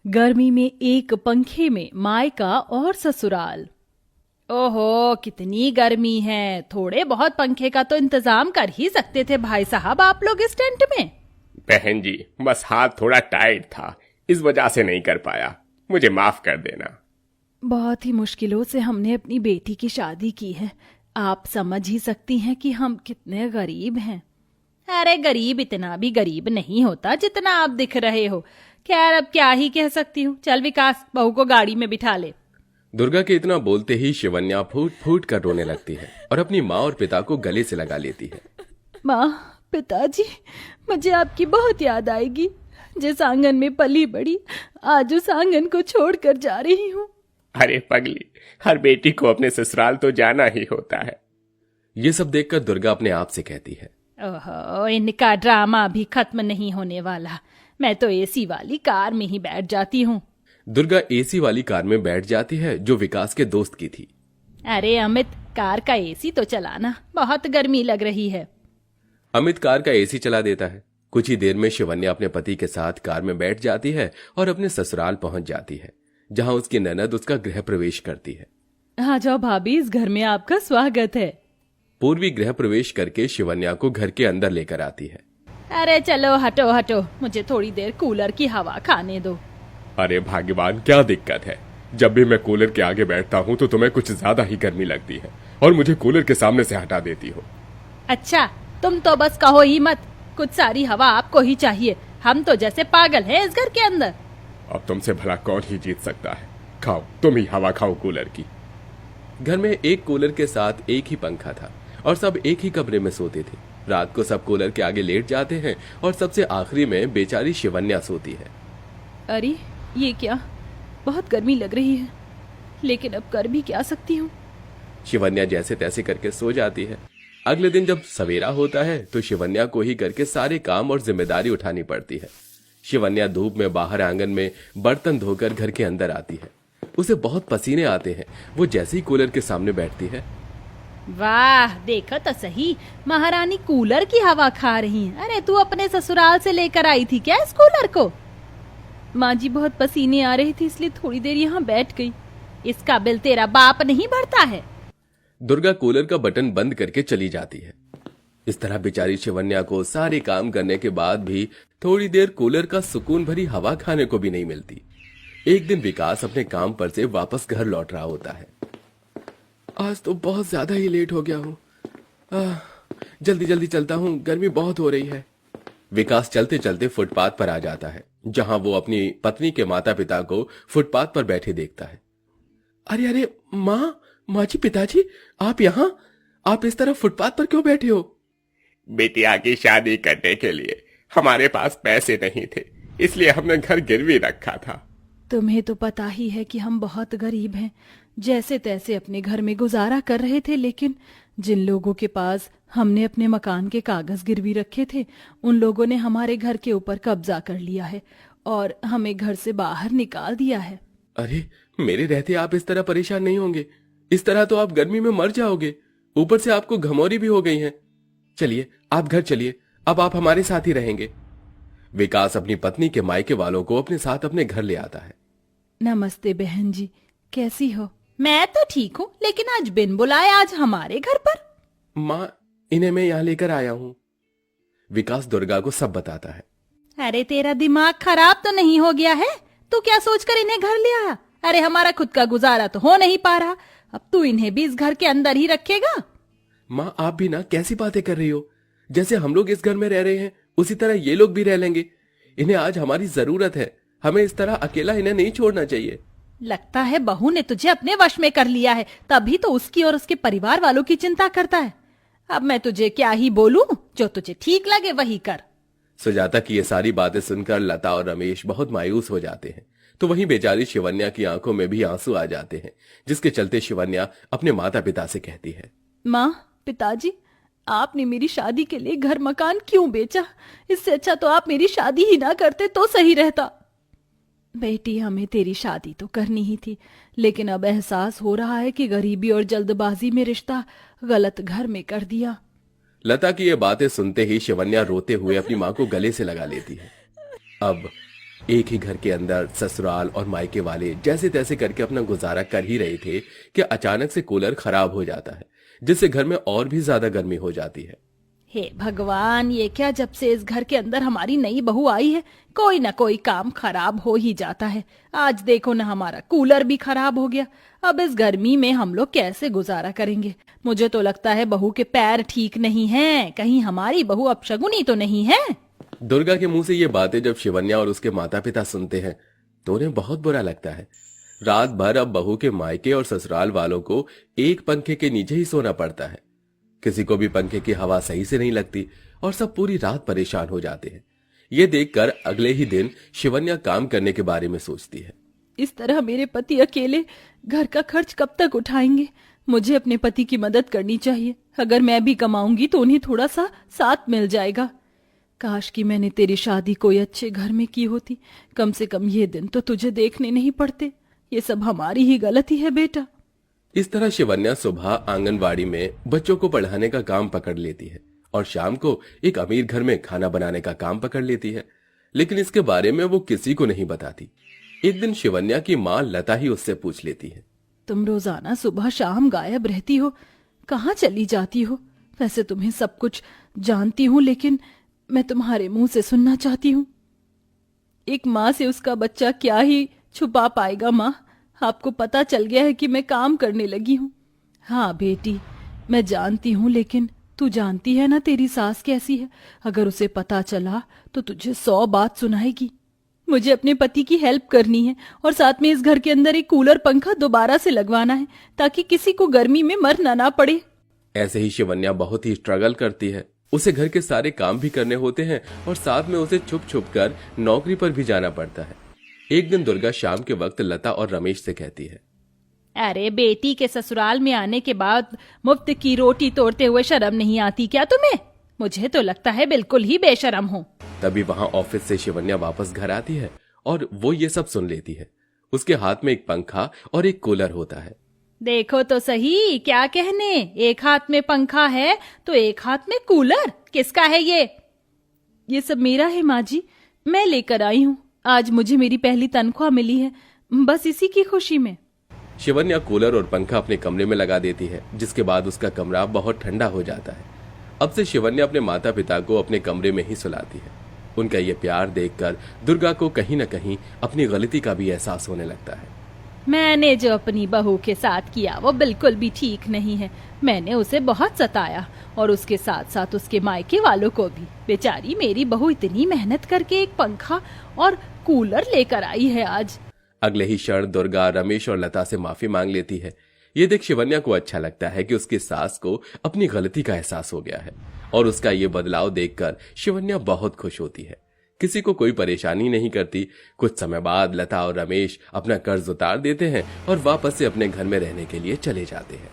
गर्मी में एक पंखे में मायका और ससुराल। ओहो, कितनी गर्मी है। थोड़े बहुत पंखे का तो इंतजाम कर ही सकते थे भाई साहब आप लोग इस टेंट में। बहन जी, बस हाथ थोड़ा टाइट था, इस वजह से नहीं कर पाया, मुझे माफ कर देना। बहुत ही मुश्किलों से हमने अपनी बेटी की शादी की है। आप समझ ही सकती हैं कि हम कितने गरीब हैं। अरे गरीब इतना भी गरीब नहीं होता जितना आप दिख रहे हो। खैर अब क्या ही कह सकती हूँ। चल विकास, बहू को गाड़ी में बिठा ले। दुर्गा के इतना बोलते ही शिवन्या फूट फूट कर रोने लगती है और अपनी माँ और पिता को गले से लगा लेती है। माँ, पिताजी, मुझे आपकी बहुत याद आएगी। जिस आंगन में पली बड़ी, आज उस आंगन को छोड़कर जा रही हूँ। अरे पगली, हर बेटी को अपने ससुराल तो जाना ही होता है। ये सब देखकर दुर्गा अपने आप से कहती है, ओहो, इनका ड्रामा अभी खत्म नहीं होने वाला। मैं तो एसी वाली कार में ही बैठ जाती हूँ। दुर्गा एसी वाली कार में बैठ जाती है जो विकास के दोस्त की थी। अरे अमित, कार का एसी तो चलाना, बहुत गर्मी लग रही है। अमित कार का एसी चला देता है। कुछ ही देर में शिवन्या अपने पति के साथ कार में बैठ जाती है और अपने ससुराल पहुंच जाती है, जहां उसकी ननद उसका गृह प्रवेश करती है। आ जाओ भाभी, इस घर में आपका स्वागत है। पूर्वी गृह प्रवेश करके शिवन्या को घर के अंदर लेकर आती है। अरे चलो हटो हटो, मुझे थोड़ी देर कूलर की हवा खाने दो। अरे भाग्यवान, क्या दिक्कत है? जब भी मैं कूलर के आगे बैठता हूँ तो तुम्हें कुछ ज्यादा ही गर्मी लगती है और मुझे कूलर के सामने से हटा देती हो। अच्छा, तुम तो बस कहो ही मत। कुछ सारी हवा आपको ही चाहिए। हम तो जैसे पागल हैं इस घर के अंदर। अब तुमसे भला कौन ही जीत सकता है। खाओ, तुम ही हवा खाओ कूलर की। घर में एक कूलर के साथ एक ही पंखा था और सब एक ही कमरे में सोते थे। रात को सब कूलर के आगे लेट जाते हैं और सबसे आखिरी में बेचारी शिवन्या सोती है। अरे ये क्या, बहुत गर्मी लग रही है, लेकिन अब कर भी क्या सकती हूँ। शिवन्या जैसे तैसे करके सो जाती है। अगले दिन जब सवेरा होता है तो शिवन्या को ही घर के सारे काम और जिम्मेदारी उठानी पड़ती है। शिवन्या धूप में बाहर आंगन में बर्तन धोकर घर के अंदर आती है। उसे बहुत पसीने आते हैं। वो जैसे ही कूलर के सामने बैठती है, वाह, देखो तो सही, महारानी कूलर की हवा खा रही है। अरे तू अपने ससुराल से लेकर आई थी क्या इस कूलर को? माँ जी, बहुत पसीने आ रहे थे इसलिए थोड़ी देर यहाँ बैठ गई। इसका बिल तेरा बाप नहीं भरता है। दुर्गा कूलर का बटन बंद करके चली जाती है। इस तरह बेचारी शिवन्या को सारे काम करने के बाद भी थोड़ी देर कूलर का सुकून भरी हवा खाने को भी नहीं मिलती। एक दिन विकास अपने काम पर से वापस घर लौट रहा होता है। आज तो बहुत ज्यादा ही लेट हो गया हूँ। जल्दी जल्दी चलता हूँ, गर्मी बहुत हो रही है। विकास चलते चलते फुटपाथ पर आ जाता है, जहां वो अपनी पत्नी के माता पिता को फुटपाथ पर बैठे देखता है। अरे अरे, माँ जी, पिताजी, आप यहाँ? आप इस तरह फुटपाथ पर क्यों बैठे हो? बिटिया की शादी करने के लिए हमारे पास पैसे नहीं थे, इसलिए हमने घर गिरवी रखा था। तुम्हें तो पता ही है कि हम बहुत गरीब हैं। जैसे तैसे अपने घर में गुजारा कर रहे थे, लेकिन जिन लोगों के पास हमने अपने मकान के कागज गिरवी रखे थे, उन लोगों ने हमारे घर के ऊपर कब्जा कर लिया है और हमें घर से बाहर निकाल दिया है। अरे, मेरे रहते आप इस तरह परेशान नहीं होंगे। इस तरह तो आप गर्मी में मर जाओगे। ऊपर से आपको घमौरी भी हो गई है। चलिए, आप घर चलिए, अब आप हमारे साथ ही रहेंगे। विकास अपनी पत्नी के मायके वालों को अपने साथ अपने घर ले आता है। नमस्ते बहन जी, कैसी हो? मैं तो ठीक हूँ, लेकिन आज बिन बुलाए आज हमारे घर पर? माँ, इन्हें मैं यहाँ लेकर आया हूँ। विकास दुर्गा को सब बताता है। अरे तेरा दिमाग खराब तो नहीं हो गया है? तू क्या सोचकर इन्हें घर ले आया? अरे हमारा खुद का गुजारा तो हो नहीं पा रहा, अब तू इन्हें भी इस घर के अंदर ही रखेगा? माँ, आप भी ना कैसी बातें कर रही हो। जैसे हम लोग इस घर में रह रहे हैं उसी तरह ये लोग भी रह लेंगे। इन्हें आज हमारी जरूरत है। हमें इस तरह अकेला इन्हें नहीं छोड़ना चाहिए। लगता है बहू ने तुझे अपने वश में कर लिया है, तभी तो उसकी और उसके परिवार वालों की चिंता करता है। अब मैं तुझे क्या ही बोलूं, जो तुझे ठीक लगे वही कर। सुजाता की ये सारी बातें सुनकर लता और रमेश बहुत मायूस हो जाते हैं। तो वहीं बेचारी शिवन्या की आंखों में भी आंसू आ जाते हैं, जिसके चलते शिवन्या अपने माता पिता से कहती है, माँ, पिताजी, आपने मेरी शादी के लिए घर मकान क्यों बेचा? इससे अच्छा तो आप मेरी शादी ही ना करते तो सही रहता। बेटी, हमें तेरी शादी तो करनी ही थी, लेकिन अब एहसास हो रहा है कि गरीबी और जल्दबाजी में रिश्ता गलत घर में कर दिया। लता की ये बातें सुनते ही शिवन्या रोते हुए अपनी माँ को गले से लगा लेती है। अब एक ही घर के अंदर ससुराल और मायके वाले जैसे तैसे करके अपना गुजारा कर ही रहे थे कि अचानक से कूलर खराब हो जाता है, जिससे घर में और भी ज्यादा गर्मी हो जाती है। हे भगवान, ये क्या, जब से इस घर के अंदर हमारी नई बहू आई है कोई ना कोई काम खराब हो ही जाता है। आज देखो ना, हमारा कूलर भी खराब हो गया। अब इस गर्मी में हम लोग कैसे गुजारा करेंगे? मुझे तो लगता है बहू के पैर ठीक नहीं हैं। कहीं हमारी बहू अपशगुनी तो नहीं है? दुर्गा के मुंह से ये बातें जब शिवन्या और उसके माता पिता सुनते हैं तो उन्हें बहुत बुरा लगता है। रात भर अब बहू के मायके और ससुराल वालों को एक पंखे के नीचे ही सोना पड़ता है। किसी को भी पंखे की हवा सही से नहीं लगती और सब पूरी रात परेशान हो जाते हैं। ये देखकर अगले ही दिन शिवन्या काम करने के बारे में सोचती है। इस तरह मेरे पति अकेले घर का खर्च कब तक उठाएंगे? मुझे अपने पति की मदद करनी चाहिए। अगर मैं भी कमाऊंगी तो उन्हें थोड़ा सा साथ मिल जाएगा। काश कि मैंने तेरी शादी कोई अच्छे घर में की होती। कम से कम ये दिन तो तुझे देखने नहीं पड़ते। ये सब हमारी ही गलती है बेटा। इस तरह शिवन्या सुबह आंगनवाड़ी में बच्चों को पढ़ाने का काम पकड़ लेती है और शाम को एक अमीर घर में खाना बनाने का काम पकड़ लेती है, लेकिन इसके बारे में वो किसी को नहीं बताती। एक दिन शिवन्या की माँ लता ही उससे पूछ लेती है, तुम रोजाना सुबह शाम गायब रहती हो, कहाँ चली जाती हो? वैसे तुम्हें सब कुछ जानती हूँ, लेकिन मैं तुम्हारे मुंह से सुनना चाहती हूँ। एक माँ से उसका बच्चा क्या ही छुपा पाएगा? माँ, आपको पता चल गया है कि मैं काम करने लगी हूँ। हाँ बेटी, मैं जानती हूँ, लेकिन तू जानती है ना तेरी सास कैसी है। अगर उसे पता चला तो तुझे 100 बात सुनाएगी। मुझे अपने पति की हेल्प करनी है और साथ में इस घर के अंदर एक कूलर पंखा दोबारा से लगवाना है ताकि किसी को गर्मी में मरना ना पड़े। ऐसे ही शिवन्या बहुत ही स्ट्रगल करती है। उसे घर के सारे काम भी करने होते हैं और साथ में उसे छुप छुप कर नौकरी पर भी जाना पड़ता है। एक दिन दुर्गा शाम के वक्त लता और रमेश से कहती है, अरे बेटी के ससुराल में आने के बाद मुफ्त की रोटी तोड़ते हुए शर्म नहीं आती क्या तुम्हें? मुझे तो लगता है बिल्कुल ही बेशर्म हो। तभी वहां ऑफिस से शिवन्या वापस घर आती है और वो ये सब सुन लेती है। उसके हाथ में एक पंखा और एक कूलर होता है। देखो तो सही, क्या कहने, एक हाथ में पंखा है तो एक हाथ में कूलर। किसका है ये सब मेरा है माँ जी, मैं लेकर आई हूँ। आज मुझे मेरी पहली तनख्वाह मिली है, बस इसी की खुशी में। शिवन्या कूलर और पंखा अपने कमरे में लगा देती है, जिसके बाद उसका कमरा बहुत ठंडा हो जाता है। अब से शिवन्या अपने माता पिता को अपने कमरे में ही सुलाती है। उनका ये प्यार देखकर दुर्गा को कहीं न कहीं अपनी गलती का भी एहसास होने लगता है। मैंने जो अपनी बहू के साथ किया वो बिल्कुल भी ठीक नहीं है। मैंने उसे बहुत सताया और उसके साथ साथ उसके मायके वालों को भी। बेचारी मेरी बहू इतनी मेहनत करके एक पंखा और कूलर लेकर आई है आज। अगले ही क्षण दुर्गा रमेश और लता से माफी मांग लेती है। ये देख शिवन्या को अच्छा लगता है कि उसकी सास को अपनी गलती का एहसास हो गया है और उसका ये बदलाव देखकर शिवन्या बहुत खुश होती है। किसी को कोई परेशानी नहीं करती। कुछ समय बाद लता और रमेश अपना कर्ज उतार देते हैं और वापस से अपने घर में रहने के लिए चले जाते हैं।